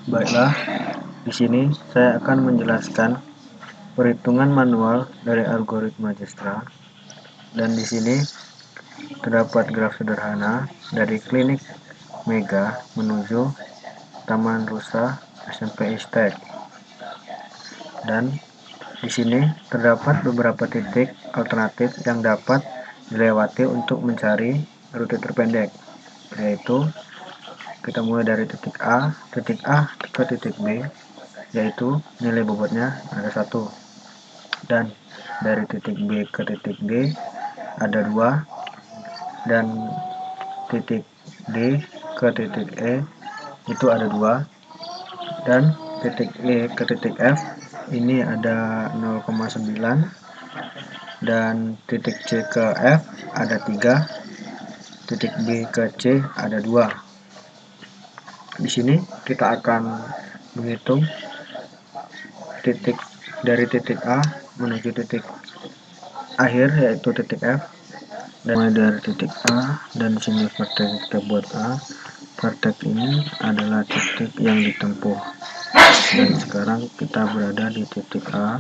Baiklah, di sini saya akan menjelaskan perhitungan manual dari algoritma Dijkstra, dan di sini terdapat graf sederhana dari klinik Mega menuju Taman Rusa SMP Istek. Dan di sini terdapat beberapa titik alternatif yang dapat dilewati untuk mencari rute terpendek, yaitu kita mulai dari titik A ke titik B, yaitu nilai bobotnya ada 1, dan dari titik B ke titik D ada 2, dan titik D ke titik E itu ada 2, dan titik E ke titik F ini ada 0,9, dan titik C ke F ada 3, titik B ke C ada 2. Di sini kita akan menghitung titik dari titik A menuju titik akhir, yaitu titik F, dan mulai dari titik A, dan di sini vertex kita buat A. Vertex ini adalah titik yang ditempuh, dan sekarang kita berada di titik A.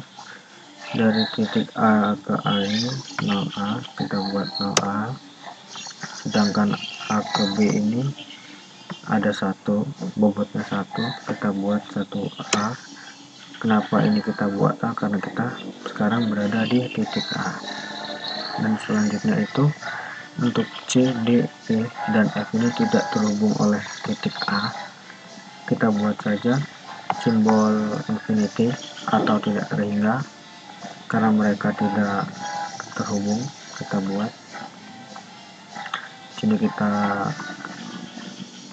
Dari titik A ke A ini 0A, kita buat 0A, sedangkan A ke B ini ada 1, bobotnya 1, kita buat 1A. Kenapa ini kita buat A? Karena kita sekarang berada di titik A. Dan selanjutnya itu untuk C, D, E, dan F ini tidak terhubung oleh titik A. Kita buat saja simbol infinity atau tidak terhingga, karena mereka tidak terhubung. Kita buat sini, kita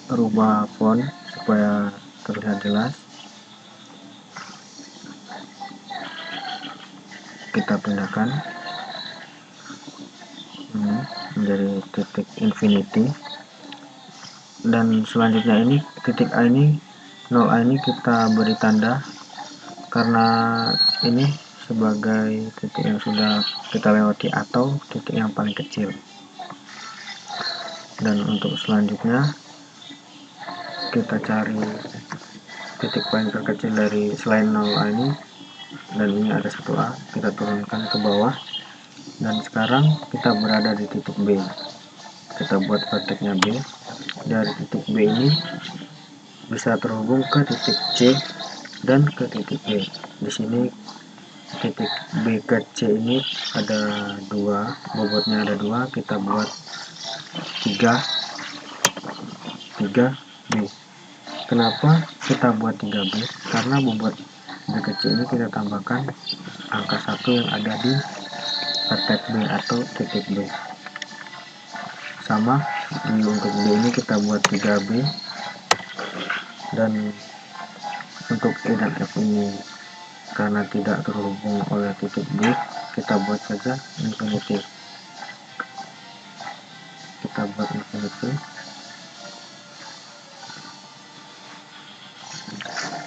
rubah font supaya terlihat jelas. Kita pindahkan menjadi titik infinity, dan selanjutnya ini titik A ini 0A ini kita beri tanda karena ini sebagai titik yang sudah kita lewati atau titik yang paling kecil. Dan untuk selanjutnya kita cari titik paling terkecil dari selain 0A ini, dan ini ada 1A, kita turunkan ke bawah, dan sekarang kita berada di titik B. Kita buat vertexnya B. Dari titik B ini bisa terhubung ke titik C dan ke titik E. Di sini titik B ke C ini ada 2, bobotnya ada 2, kita buat 3B. Kenapa kita buat 3B? Karena bobot B ke C ini kita tambahkan angka 1 yang ada di vertex B atau titik B. Sama untuk B ini kita buat 3B, dan untuk E dan F ini karena tidak terhubung oleh titik B, kita buat saja infinity. Kita buat infinity,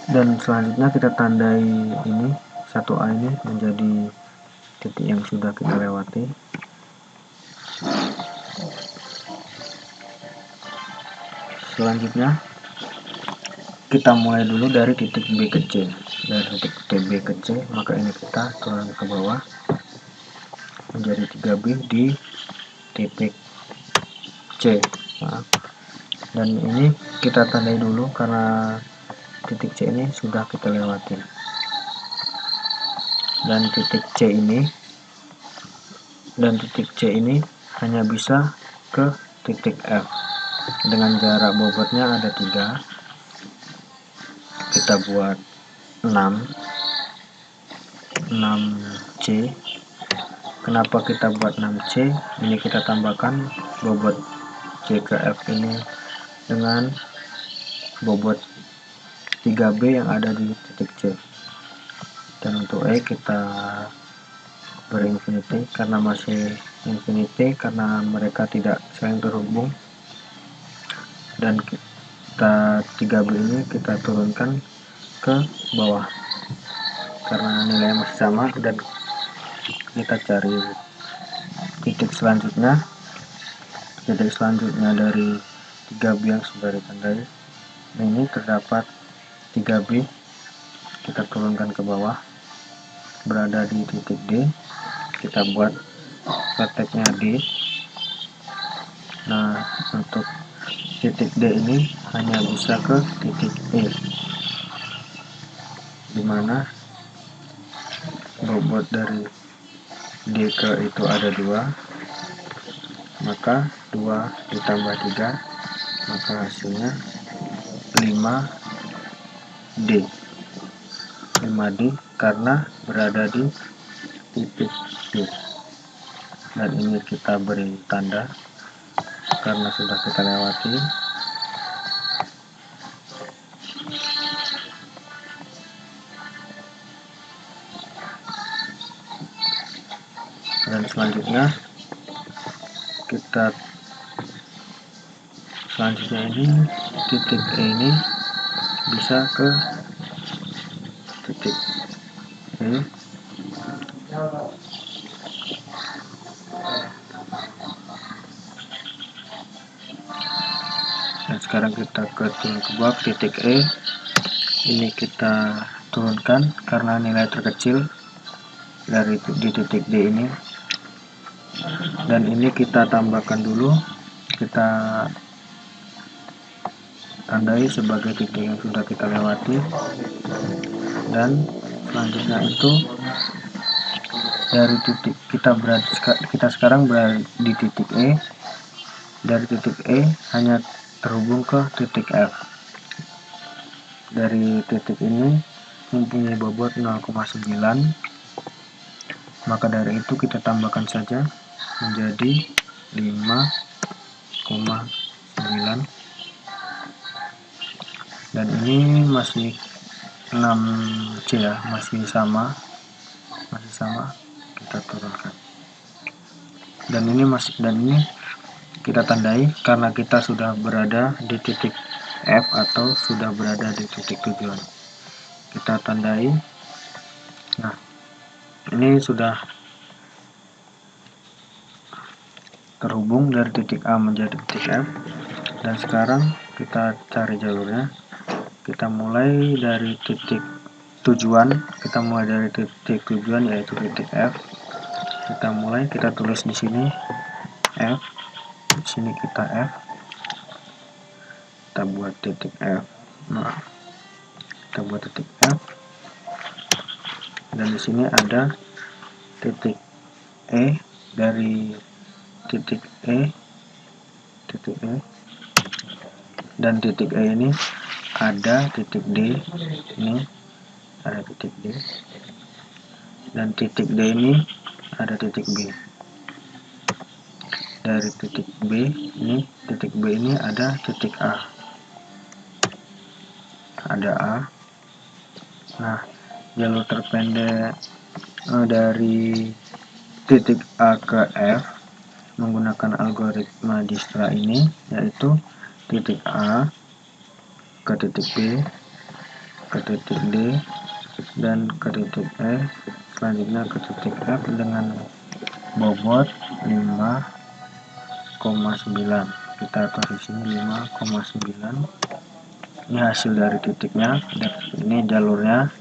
dan selanjutnya kita tandai ini 1A ini menjadi titik yang sudah kita lewati. Selanjutnya kita mulai dulu dari titik B ke C. Dari titik B ke C, maka ini kita turun ke bawah menjadi 3B di titik C. Dan ini kita tandai dulu karena titik C ini sudah kita lewati. Dan titik C ini hanya bisa ke titik F dengan jarak bobotnya ada 3. Kita buat 6C. Kenapa kita buat 6C? Ini kita tambahkan bobot C ke F ini dengan bobot 3B yang ada di titik C. Dan untuk E kita beri infinity karena masih infinity, karena mereka tidak saling terhubung. Dan kita 3B ini kita turunkan ke bawah karena nilai masih sama, dan kita cari titik selanjutnya. Titik selanjutnya dari 3B yang sudah ditandai ini terdapat 3B kita turunkan ke bawah, berada di titik D, kita buat vertexnya D. Nah, untuk titik D ini hanya bisa ke titik E, dimana bobot dari D ke itu ada 2, maka 2 ditambah 3, maka hasilnya 5D. 5D karena berada di titik D. Dan ini kita beri tanda karena sudah kita lewati. Dan selanjutnya ini titik E ini bisa ke titik E. Dan sekarang kita turun ke bawah titik E. Ini kita turunkan karena nilai terkecil dari di titik D ini. Dan ini kita tambahkan dulu, kita tandai sebagai titik yang sudah kita lewati. Dan selanjutnya itu dari titik kita sekarang berada di titik E. Dari titik E hanya terhubung ke titik F. Dari titik ini mempunyai bobot 0,9, maka dari itu kita tambahkan saja menjadi 5,9. Dan ini masih 6C ya, masih sama, kita turunkan. Dan ini kita tandai karena kita sudah berada di titik F atau sudah berada di titik tujuan. Kita tandai. Nah, ini sudah terhubung dari titik A menjadi titik F. Dan sekarang kita cari jalurnya. Kita mulai dari titik tujuan, yaitu titik F. Kita tulis di sini F. Di sini kita F. Kita buat titik F. Nah, kita buat titik F. Dan di sini ada titik E. Dari titik E, dan titik E ini ada titik D. Ini ada titik D. Dan titik D ini ada titik B. Dari titik B ini ada titik A. Ada A. Nah, jalur terpendek dari titik A ke F menggunakan algoritma Dijkstra ini yaitu titik A ke titik B, ke titik D, dan ke titik E, selanjutnya ke titik F dengan bobot 5,9. Kita taruh di sini 5,9. Ini hasil dari titiknya, dan ini jalurnya.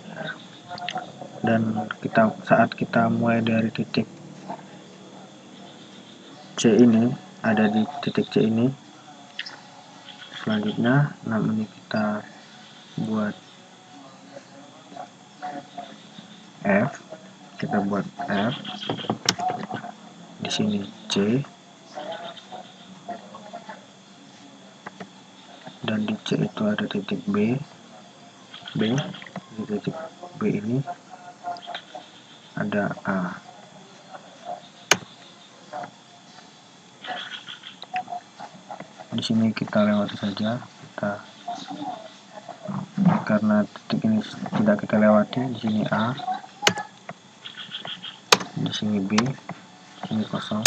Dan saat kita mulai dari titik C ini, ada di titik C ini. Selanjutnya, ini kita buat F. Kita buat F. Di sini C. Dan di C itu ada titik B. Di titik B ini ada A. Di sini kita lewati saja, karena titik ini tidak kita lewati. Di sini A, di sini B, di sini kosong,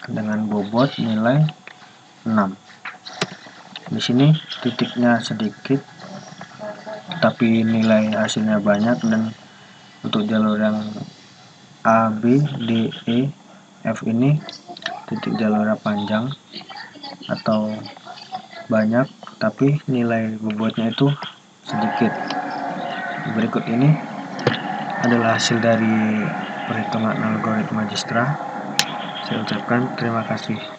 dengan bobot nilai 6. Di sini titiknya sedikit, tapi nilai hasilnya banyak. Dan untuk jalur yang A, B, D, E, F ini titik jalurnya panjang atau banyak, tapi nilai bobotnya itu sedikit. Berikut ini adalah hasil dari perhitungan algoritma Dijkstra. Saya ucapkan terima kasih.